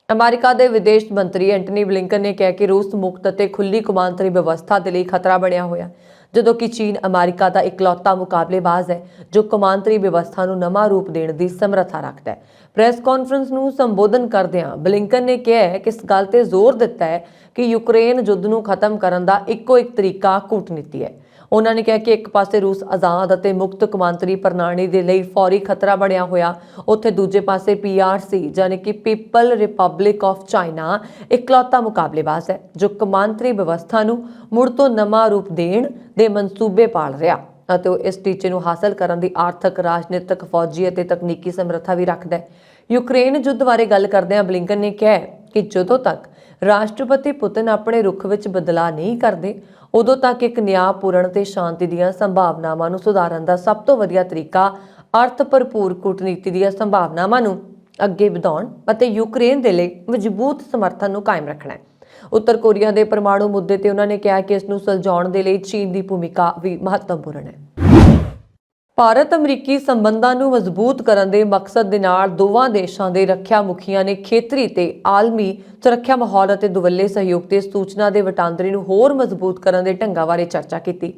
ਅਮਰੀਕਾ ਦੇ ਵਿਦੇਸ਼ ਮੰਤਰੀ ਐਂਟਨੀ ਬਲਿੰਕਨ ਨੇ ਕਿਹਾ ਕਿ ਰੂਸ ਮੁਕਤ ਅਤੇ ਖੁੱਲ੍ਹੀ ਕੌਮਾਂਤਰੀ ਵਿਵਸਥਾ ਦੇ ਲਈ ਖਤਰਾ ਬਣਿਆ ਹੋਇਆ, ਜਦੋਂ ਕਿ ਚੀਨ ਅਮਰੀਕਾ ਦਾ ਇਕਲੌਤਾ ਮੁਕਾਬਲੇਬਾਜ਼ ਹੈ ਜੋ ਕੌਮਾਂਤਰੀ ਵਿਵਸਥਾ ਨੂੰ ਨਵਾਂ ਰੂਪ ਦੇਣ ਦੀ ਸਮਰੱਥਾ ਰੱਖਦਾ ਹੈ। ਪ੍ਰੈਸ ਕਾਨਫਰੰਸ ਨੂੰ ਸੰਬੋਧਨ ਕਰਦਿਆਂ ਬਲਿੰਕਨ ਨੇ ਕਿਹਾ ਹੈ ਕਿ ਇਸ ਗੱਲ ਤੇ ਜ਼ੋਰ ਦਿੱਤਾ ਹੈ ਕਿ ਯੂਕਰੇਨ ਯੁੱਧ ਨੂੰ ਖਤਮ ਕਰਨ ਦਾ ਇੱਕੋ ਇੱਕ ਤਰੀਕਾ ਕੂਟਨੀਤੀ ਹੈ। ਉਹਨਾਂ ਨੇ ਕਿਹਾ ਕਿ ਇੱਕ ਪਾਸੇ ਰੂਸ ਆਜ਼ਾਦ ਅਤੇ ਮੁਕਤ ਕੌਮਾਂਤਰੀ ਪ੍ਰਣਾਲੀ ਦੇ ਲਈ ਫੌਰੀ ਖਤਰਾ ਬਣਿਆ ਹੋਇਆ, ਉੱਥੇ ਦੂਜੇ ਪਾਸੇ PRC ਯਾਨੀ ਕਿ ਪੀਪਲ ਰਿਪਬਲਿਕ ਆਫ ਚਾਈਨਾ ਇਕਲੌਤਾ ਮੁਕਾਬਲੇਬਾਜ਼ ਹੈ ਜੋ ਕੌਮਾਂਤਰੀ ਵਿਵਸਥਾ ਨੂੰ ਮੁੜ ਤੋਂ ਨਵਾਂ ਰੂਪ ਦੇਣ ਦੇ ਮਨਸੂਬੇ ਪਾਲ ਰਿਹਾ ਅਤੇ ਉਹ ਇਸ ਟੀਚੇ ਨੂੰ ਹਾਸਲ ਕਰਨ ਦੀ ਆਰਥਿਕ, ਰਾਜਨੀਤਿਕ, ਫੌਜੀ ਅਤੇ ਤਕਨੀਕੀ ਸਮਰੱਥਾ ਵੀ ਰੱਖਦਾ ਹੈ। यूक्रेन युद्ध बारे गल करदिआं ब्लिंकन ने कहा कि जदों तक राष्ट्रपति पुतिन अपने रुख विच बदलाव नहीं करते उदों तक एक न्यायपूर्ण ते शांति दीआं संभावनावां नूं सुधारन दा सब तो वधिया तरीका अर्थ भरपूर कूटनीति दीआं संभावनावां नूं अगे वधाउण अते यूक्रेन दे लई मजबूत समर्थन नूं कायम रखना है। उत्तर कोरिया के परमाणु मुद्दे ते उन्होंने कहा कि इसनूं सुलझाउण दे लई चीन की भूमिका भी महत्वपूर्ण है। भारत अमरीकी संबंधां नूं मजबूत करन दे मकसद दे नाल दोवां देशां दे ਰੱਖਿਆ ਮੁਖੀਆਂ ने ਖੇਤਰੀ ਤੇ ਆਲਮੀ ਸੁਰੱਖਿਆ ਮਾਹੌਲ ਅਤੇ ਦੁਵੱਲੇ ਸਹਿਯੋਗ ਤੇ ਸੂਚਨਾ ਦੇ ਵਟਾਂਦਰੇ ਨੂੰ ਹੋਰ ਮਜ਼ਬੂਤ ਕਰਨ ਦੇ ਢੰਗਾਂ ਬਾਰੇ ਚਰਚਾ ਕੀਤੀ।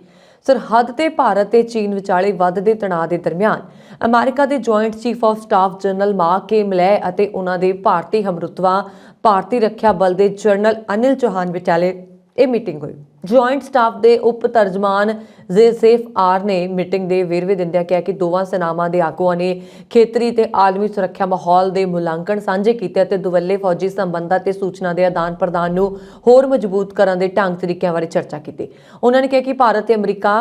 ਸਰਹੱਦ ਤੇ ਭਾਰਤ ਤੇ ਚੀਨ ਵਿਚਾਲੇ ਵੱਧਦੇ ਤਣਾਅ ਦੇ ਦਰਮਿਆਨ ਅਮਰੀਕਾ ਦੇ joint chief of staff general Mark ਕੇ ਮਲੈ ਅਤੇ ਉਹਨਾਂ ਦੇ ਭਾਰਤੀ ਹਮਰੁਤਬਾ ਭਾਰਤੀ ਰੱਖਿਆ ਬਲ ਦੇ ਜਨਰਲ ਅਨਿਲ ਚੌਹਾਨ ਵਿਚਾਲੇ ਇਹ ਮੀਟਿੰਗ ਹੋਈ। ਜੁਆਇੰਟ ਸਟਾਫ ਦੇ ਉਪ ਤਰਜਮਾਨ ਜ਼ੇਸੇਫ ਆਰ ਨੇ ਮੀਟਿੰਗ ਦੇ ਵੇਰਵੇ ਦਿੰਦਿਆਂ ਕਿਹਾ ਕਿ ਦੋਵਾਂ ਸੈਨਾਵਾਂ ਦੇ ਆਗੂਆਂ ਨੇ ਖੇਤਰੀ ਤੇ ਆਲਮੀ ਸੁਰੱਖਿਆ ਮਾਹੌਲ ਦੇ ਮੁਲਾਂਕਣ ਸਾਂਝੇ ਕੀਤੇ ਅਤੇ ਦੁਵੱਲੇ ਫੌਜੀ ਸੰਬੰਧਾਂ ਤੇ ਸੂਚਨਾ ਦੇ ਆਦਾਨ ਪ੍ਰਦਾਨ ਨੂੰ ਹੋਰ ਮਜ਼ਬੂਤ ਕਰਨ ਦੇ ਢੰਗ ਤਰੀਕਿਆਂ ਬਾਰੇ ਚਰਚਾ ਕੀਤੀ। ਉਹਨਾਂ ਨੇ ਕਿਹਾ ਕਿ ਭਾਰਤ ਤੇ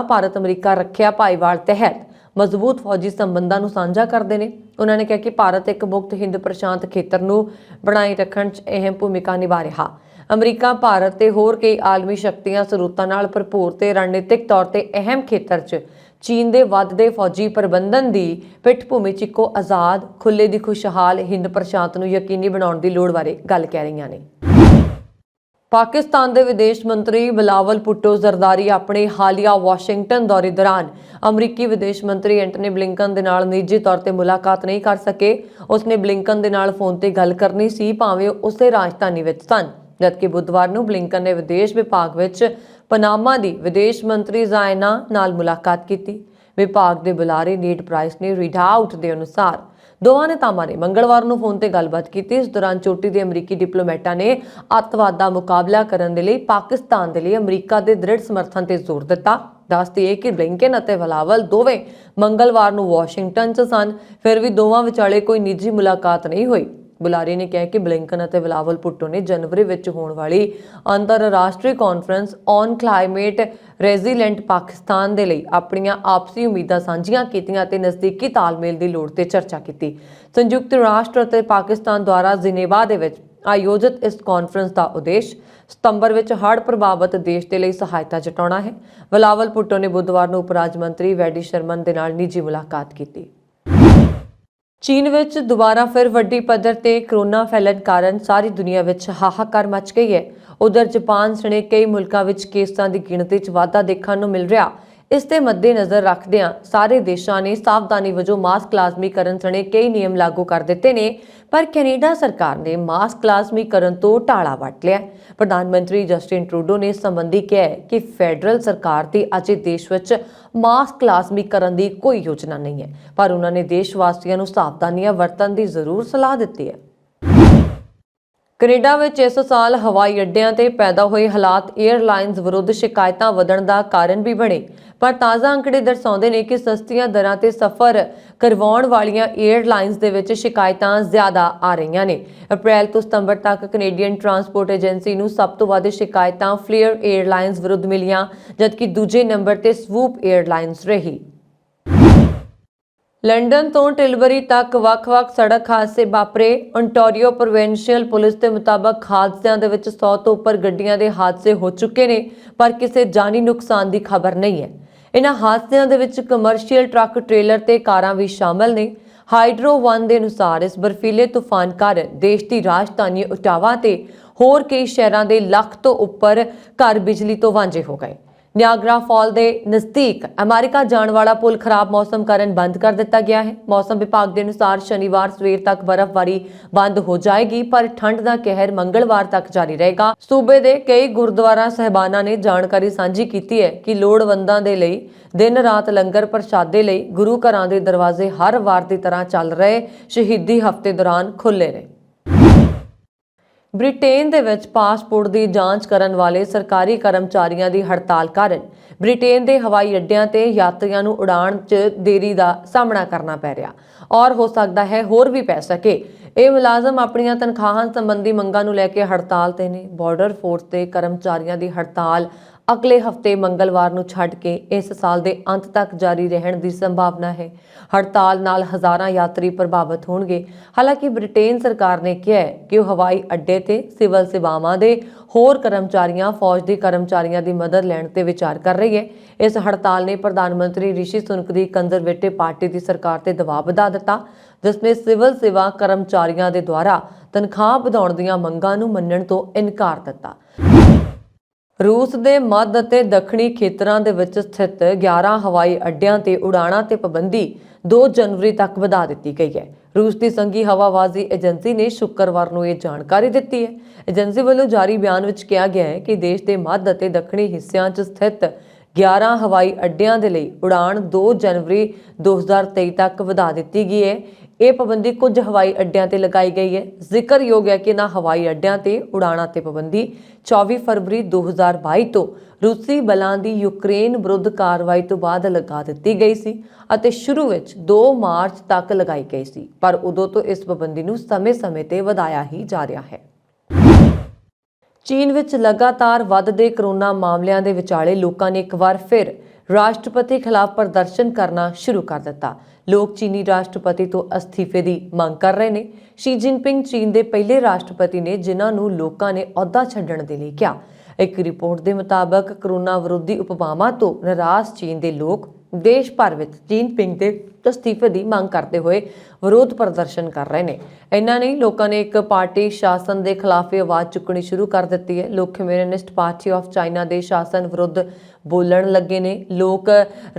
ਭਾਰਤ ਅਮਰੀਕਾ ਰੱਖਿਆ ਭਾਈਵਾਲ ਤਹਿਤ ਮਜ਼ਬੂਤ ਫੌਜੀ ਸੰਬੰਧਾਂ ਨੂੰ ਸਾਂਝਾ ਕਰਦੇ ਨੇ। ਉਹਨਾਂ ਨੇ ਕਿਹਾ ਕਿ ਭਾਰਤ ਇੱਕ ਮੁਕਤ ਹਿੰਦ ਪ੍ਰਸ਼ਾਂਤ ਖੇਤਰ ਨੂੰ ਬਣਾਈ ਰੱਖਣ 'ਚ ਅਹਿਮ ਭੂਮਿਕਾ ਨਿਭਾ ਰਿਹਾ। ਅਮਰੀਕਾ ਭਾਰਤ ਤੇ ਹੋਰ ਕਈ ਆਲਮੀ ਸ਼ਕਤੀਆਂ ਸਰੋਤਾਂ ਨਾਲ ਭਰਪੂਰ ਤੇ ਰਣਨੀਤਿਕ ਤੌਰ ਤੇ ਅਹਿਮ ਖੇਤਰ 'ਚ ਚੀਨ ਦੇ ਵੱਧਦੇ ਫੌਜੀ ਪ੍ਰਬੰਧਨ ਦੀ ਪਿੱਠਭੂਮੀ 'ਚ ਇੱਕੋ ਆਜ਼ਾਦ ਖੁੱਲੇ ਦੀ ਖੁਸ਼ਹਾਲ ਹਿੰਦ ਪ੍ਰਸ਼ਾਂਤ ਨੂੰ ਯਕੀਨੀ ਬਣਾਉਣ ਦੀ ਲੋੜ ਬਾਰੇ ਗੱਲ ਕਹਿ ਰਹੀਆਂ ਨੇ। पाकिस्तान के विदेश मंत्री बिलावल भुट्टो जरदारी अपने हालिया वाशिंगटन दौरे दौरान अमरीकी विदेश मंत्री एंटनी ब्लिंकन के नाल निजी तौर पर मुलाकात नहीं कर सके। उसने ब्लिंकन के नाल फोन पर गल करनी सी भावें उसे राजधानी विच सन, जबकि बुधवार नूं ब्लिंकन ने विदेश विभाग विच पनामा की विदेश मंत्री जायना नाल मुलाकात की। विभाग के बुलारे नीड प्राइस ने रीडआउट के अनुसार दोवां नेतावां ने मंगलवार नूं फोन ते गलबात की। इस दौरान चोटी के अमरीकी डिप्लोमैटां ने अतवाद का मुकाबला करने के लिए पाकिस्तान के लिए अमरीका के दृढ़ समर्थन पर जोर दिता। दस दईए कि ब्लिंकन और बिलावल दोवें मंगलवार नूं वाशिंगटन च सन, फिर भी दोवां विचाले कोई निजी मुलाकात नहीं हुई। बुलारे ने कहा कि ब्लिंकन और बिलावल भुट्टो ने जनवरी में होने वाली अंतरराष्ट्रीय conference on climate resilient Pakistan के लिए अपनियां आपसी उम्मीदां साझियां कीतियां ते नज़दीकी तालमेल की लोड़ ते चर्चा की। संयुक्त राष्ट्र और पाकिस्तान द्वारा जिनेवा दे विच आयोजित इस कॉन्फ्रेंस का उद्देश्य सितंबर में हड़ प्रभावित देश के लिए सहायता जुटाना है। बिलावल भुट्टो ने बुधवार को उपराज मंत्री वैडी शर्मन के नाल निजी मुलाकात की। चीन विच दोबारा फिर वड्डी पद्धर ते कोरोना फैलन कारण सारी दुनिया विच हाहाकार मच गई है। उधर जापान सने कई मुल्कां विच केसां की गिणती च वाधा देखण नूं मिल रहा। इस ते मद्देनज़र रखदिआं सारे देशां ने सावधानी वजों मास्क लाजमीकरण सने कई नियम लागू कर दिते ने, पर कैनेडा सरकार ने मास्क लाजमीकरण तो टाला वट लिया। प्रधानमंत्री जस्टिन ट्रूडो ने इस संबंधी कहा कि फैडरल सरकार की अजे देश विच मास्क लाजमीकरण की कोई योजना नहीं है, पर उन्होंने देशवासियों को सावधानियां वरतन की जरूर सलाह दी है। कनेडा विच इस साल हवाई अड्डियां ते पैदा हुए हालात एयरलाइनस विरुद्ध शिकायतां वधण दा कारण भी बने, पर ताज़ा अंकड़े दर्शाउंदे ने कि सस्तियां दरां ते सफ़र करवाउण वालियां एयरलाइनस दे विच शिकायतां ज़्यादा आ रहीआं ने। अप्रैल तो सितंबर तक कनेडियन ट्रांसपोर्ट एजेंसी नूं सब तो वध शिकायतां फ्लेयर एयरलाइनस विरुद्ध मिलियां, जबकि दूजे नंबर ते स्वूप एयरलाइनस रही। लंडन तो टिलबरी तक ਵੱਖ-ਵੱਖ सड़क हादसे वापरे। ओंटारियो प्रोविंशियल पुलिस के मुताबिक हादसों के 100 तो उपर गड्डियां के हादसे हो चुके हैं, पर किसी जानी नुकसान की खबर नहीं है। इन्हां हादसों के कमर्शियल ट्रक, ट्रेलर ते कारां भी शामिल ने। हाइड्रो वन के अनुसार इस बर्फीले तूफान कारण देश की राजधानी ओटावा ते होर कई शहरों के लख तो उपर घर बिजली तो वांझे हो गए। नियाग्रा फॉल के नज़दीक अमेरिका जाने वाला पुल खराब मौसम कारण बंद कर दिता गया है। मौसम विभाग के अनुसार शनिवार सवेर तक बर्फबारी बंद हो जाएगी, पर ठंड का कहर मंगलवार तक जारी रहेगा। सूबे के कई गुरुद्वारा साहिबाना ने जानकारी साझी की है कि लोड़वंदां दे लई दिन रात लंगर प्रशादे लई गुरु घरां दे दरवाजे हर वार की तरह चल रहे शहीदी हफ्ते दौरान खुले ने। ब्रिटेन दे विच पासपोर्ट की जांच करन वाले सरकारी कर्मचारियों की हड़ताल कारण ब्रिटेन के हवाई अड्डियां ते यात्रियों नूं उड़ाण च देरी का सामना करना पै रहा और हो सकता है होर भी पै सके। ये मुलाजम अपनियां तनख्वाहां संबंधी मंगां नूं लैके हड़ताल ते ने। बॉर्डर फोर्स के कर्मचारियों की हड़ताल ਅਗਲੇ ਹਫਤੇ ਮੰਗਲਵਾਰ ਨੂੰ ਛੱਡ ਕੇ ਇਸ ਸਾਲ ਦੇ ਅੰਤ ਤੱਕ ਜਾਰੀ ਰਹਿਣ ਦੀ ਸੰਭਾਵਨਾ ਹੈ। ਹੜਤਾਲ ਨਾਲ ਹਜ਼ਾਰਾਂ ਯਾਤਰੀ ਪ੍ਰਭਾਵਿਤ ਹੋਣਗੇ। ਹਾਲਾਂਕਿ ਬ੍ਰਿਟੇਨ ਸਰਕਾਰ ਨੇ ਕਿਹਾ ਹੈ ਕਿ ਉਹ ਹਵਾਈ ਅੱਡੇ ਤੇ ਸਿਵਲ ਸੇਵਾਵਾਂ ਦੇ ਹੋਰ ਕਰਮਚਾਰੀਆਂ, ਫੌਜ ਦੇ ਕਰਮਚਾਰੀਆਂ ਦੀ ਮਦਦ ਲੈਣ ਤੇ ਵਿਚਾਰ ਕਰ ਰਹੀ ਹੈ। ਇਸ ਹੜਤਾਲ ਨੇ ਪ੍ਰਧਾਨ ਮੰਤਰੀ ਰਿਸ਼ੀ ਸੁਨਕ ਦੀ ਕੰਜ਼ਰਵੇਟਿਵ ਪਾਰਟੀ ਦੀ ਸਰਕਾਰ ਤੇ ਦਬਾਅ ਵਧਾ ਦਿੱਤਾ, ਜਿਸ ਨੇ ਸਿਵਲ ਸੇਵਾ ਕਰਮਚਾਰੀਆਂ ਦੇ ਦੁਆਰਾ ਤਨਖਾਹ ਵਧਾਉਣ ਦੀਆਂ ਮੰਗਾਂ ਨੂੰ ਮੰਨਣ ਤੋਂ ਇਨਕਾਰ ਦਿੱਤਾ। ਰੂਸ ਦੇ ਮੱਧ ਅਤੇ ਦੱਖਣੀ ਖੇਤਰਾਂ ਦੇ ਵਿੱਚ ਸਥਿਤ 11 ਹਵਾਈ ਅੱਡਿਆਂ ਤੇ ਉਡਾਣਾਂ ਤੇ ਪਾਬੰਦੀ 2 ਜਨਵਰੀ ਤੱਕ ਵਧਾ ਦਿੱਤੀ ਗਈ ਹੈ। ਰੂਸ ਦੀ ਸੰਘੀ ਹਵਾਬਾਜ਼ੀ ਏਜੰਸੀ ਨੇ ਸ਼ੁੱਕਰਵਾਰ ਨੂੰ ਇਹ ਜਾਣਕਾਰੀ ਦਿੱਤੀ ਹੈ। ਏਜੰਸੀ ਵੱਲੋਂ ਜਾਰੀ ਬਿਆਨ ਵਿੱਚ ਕਿਹਾ ਗਿਆ ਹੈ ਕਿ ਦੇਸ਼ ਦੇ ਮੱਧ ਅਤੇ ਦੱਖਣੀ ਹਿੱਸਿਆਂ 'ਚ ਸਥਿਤ 11 ਹਵਾਈ ਅੱਡਿਆਂ ਦੇ ਲਈ ਉਡਾਣ 2 ਜਨਵਰੀ 2023 ਤੱਕ ਵਧਾ ਦਿੱਤੀ ਗਈ ਹੈ। ਇਹ ਪਾਬੰਦੀ ਕੁਝ ਹਵਾਈ ਅੱਡਿਆਂ ਤੇ ਲਗਾਈ ਗਈ ਹੈ। ਜ਼ਿਕਰਯੋਗ ਹੈ ਕਿ ਇਹਨਾਂ ਹਵਾਈ ਅੱਡਿਆਂ ਤੇ ਉਡਾਣਾਂ ਤੇ ਪਾਬੰਦੀ 24 ਫਰਵਰੀ 2022 ਤੋਂ ਰੂਸੀ ਬਲਾਂ ਦੀ ਯੂਕਰੇਨ ਵਿਰੁੱਧ ਕਾਰਵਾਈ ਤੋਂ ਬਾਅਦ ਲਗਾ ਦਿੱਤੀ ਗਈ ਸੀ ਅਤੇ ਸ਼ੁਰੂ ਵਿੱਚ 2 ਮਾਰਚ ਤੱਕ ਲਗਾਈ ਗਈ ਸੀ, ਪਰ ਉਦੋਂ ਤੋਂ ਇਸ ਪਾਬੰਦੀ ਨੂੰ ਸਮੇਂ-ਸਮੇਂ ਤੇ ਵਧਾਇਆ ਹੀ ਜਾ ਰਿਹਾ ਹੈ। ਚੀਨ ਵਿੱਚ ਲਗਾਤਾਰ ਵੱਧਦੇ ਕਰੋਨਾ ਮਾਮਲਿਆਂ ਦੇ ਵਿਚਾਲੇ ਲੋਕਾਂ ਨੇ ਇੱਕ ਵਾਰ ਫਿਰ ਰਾਸ਼ਟਰਪਤੀ ਖਿਲਾਫ ਪ੍ਰਦਰਸ਼ਨ ਕਰਨਾ ਸ਼ੁਰੂ ਕਰ ਦਿੱਤਾ। ਲੋਕ ਚੀਨੀ ਰਾਸ਼ਟਰਪਤੀ ਤੋਂ ਅਸਤੀਫੇ ਦੀ ਮੰਗ ਕਰ ਰਹੇ ਨੇ। ਸ਼ੀ ਜਿਨਪਿੰਗ ਚੀਨ ਦੇ ਪਹਿਲੇ ਰਾਸ਼ਟਰਪਤੀ ਨੇ ਜਿਨ੍ਹਾਂ ਨੂੰ ਲੋਕਾਂ ਨੇ ਅਹੁਦਾ ਛੱਡਣ ਦੇ ਲਈ ਕਿਹਾ। ਇੱਕ ਰਿਪੋਰਟ ਦੇ ਮੁਤਾਬਕ ਕਰੋਨਾ ਵਿਰੋਧੀ ਉਪਾਵਾਂ ਤੋਂ ਨਾਰਾਜ਼ ਚੀਨ ਦੇ ਲੋਕ ਦੇਸ਼ ਭਰ ਵਿੱਚ ਜਿਨਪਿੰਗ ਦੇ ਅਸਤੀਫੇ ਦੀ ਮੰਗ ਕਰਦੇ ਹੋਏ ਵਿਰੋਧ ਪ੍ਰਦਰਸ਼ਨ ਕਰ ਰਹੇ ਨੇ। ਇਹਨਾਂ ਨੇ ਲੋਕਾਂ ਨੇ ਇੱਕ ਪਾਰਟੀ ਸ਼ਾਸਨ ਦੇ ਖਿਲਾਫ ਆਵਾਜ਼ ਚੁੱਕਣੀ ਸ਼ੁਰੂ ਕਰ ਦਿੱਤੀ ਹੈ। ਲੋਕ ਕਮਿਊਨਿਸਟ ਪਾਰਟੀ ਆਫ ਚਾਈਨਾ ਦੇ ਸ਼ਾਸਨ ਵਿਰੁੱਧ ਬੋਲਣ ਲੱਗੇ ਨੇ। ਲੋਕ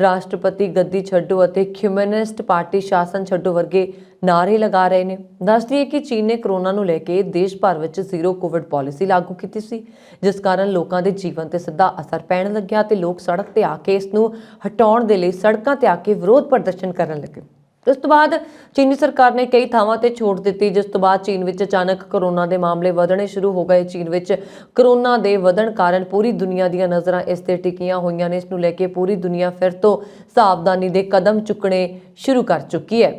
ਰਾਸ਼ਟਰਪਤੀ ਗੱਦੀ ਛੱਡੋ ਅਤੇ ਕਮਿਊਨਿਸਟ ਪਾਰਟੀ ਸ਼ਾਸਨ ਛੱਡੋ ਵਰਗੇ ਨਾਅਰੇ ਲਗਾ ਰਹੇ ਨੇ। ਦੱਸ ਦਈਏ ਕਿ ਚੀਨ ਨੇ ਕਰੋਨਾ ਨੂੰ ਲੈ ਕੇ ਦੇਸ਼ ਭਰ ਵਿੱਚ ਜ਼ੀਰੋ ਕੋਵਿਡ ਪਾਲਿਸੀ ਲਾਗੂ ਕੀਤੀ ਸੀ, ਜਿਸ ਕਾਰਨ ਲੋਕਾਂ ਦੇ ਜੀਵਨ ਤੇ ਸਿੱਧਾ ਅਸਰ ਪੈਣ ਲੱਗਿਆ ਤੇ ਲੋਕ ਸੜਕ ਤੇ ਆ ਕੇ ਇਸ ਨੂੰ ਹਟਾਉਣ ਦੇ ਲਈ ਸੜਕਾਂ ਤੇ ਆ ਕੇ ਵਿਰੋਧ ਪ੍ਰਦਰਸ਼ਨ ਕਰਨ ਲੱਗੇ। ਇਸ ਤੋਂ ਬਾਅਦ ਚੀਨੀ ਸਰਕਾਰ ਨੇ ਕਈ ਥਾਵਾਂ ਤੇ ਛੋਟ ਦਿੱਤੀ, ਜਿਸ ਤੋਂ ਬਾਅਦ ਚੀਨ ਵਿੱਚ ਅਚਾਨਕ ਕਰੋਨਾ ਦੇ ਮਾਮਲੇ ਵਧਣੇ ਸ਼ੁਰੂ ਹੋ ਗਏ। ਚੀਨ ਵਿੱਚ ਕਰੋਨਾ ਦੇ ਵਧਣ ਕਾਰਨ ਪੂਰੀ ਦੁਨੀਆ ਦੀਆਂ ਨਜ਼ਰਾਂ ਇਸ ਤੇ ਟਿਕੀਆਂ ਹੋਈਆਂ ਨੇ। ਇਸ ਨੂੰ ਲੈ ਕੇ ਪੂਰੀ ਦੁਨੀਆ ਫਿਰ ਤੋਂ ਸਾਵਧਾਨੀ ਦੇ ਕਦਮ ਚੁੱਕਣੇ ਸ਼ੁਰੂ ਕਰ ਚੁੱਕੀ ਹੈ।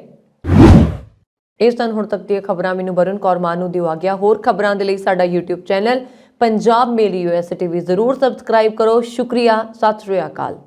ਇਸ ਸਨ ਹੁਣ ਤੱਕ ਦੀਆਂ ਖਬਰਾਂ। ਮੈਨੂੰ ਵਰੁਣ ਕੌਰ ਮਾਨ ਨੂੰ ਦਿਓ ਆ ਗਿਆ। ਹੋਰ ਖਬਰਾਂ ਦੇ ਲਈ ਸਾਡਾ YouTube ਚੈਨਲ ਪੰਜਾਬ ਮੇਲ USA TV ਜ਼ਰੂਰ ਸਬਸਕ੍ਰਾਈਬ ਕਰੋ। ਸ਼ੁਕਰੀਆ। ਸਤਿ ਸ਼੍ਰੀ ਅਕਾਲ।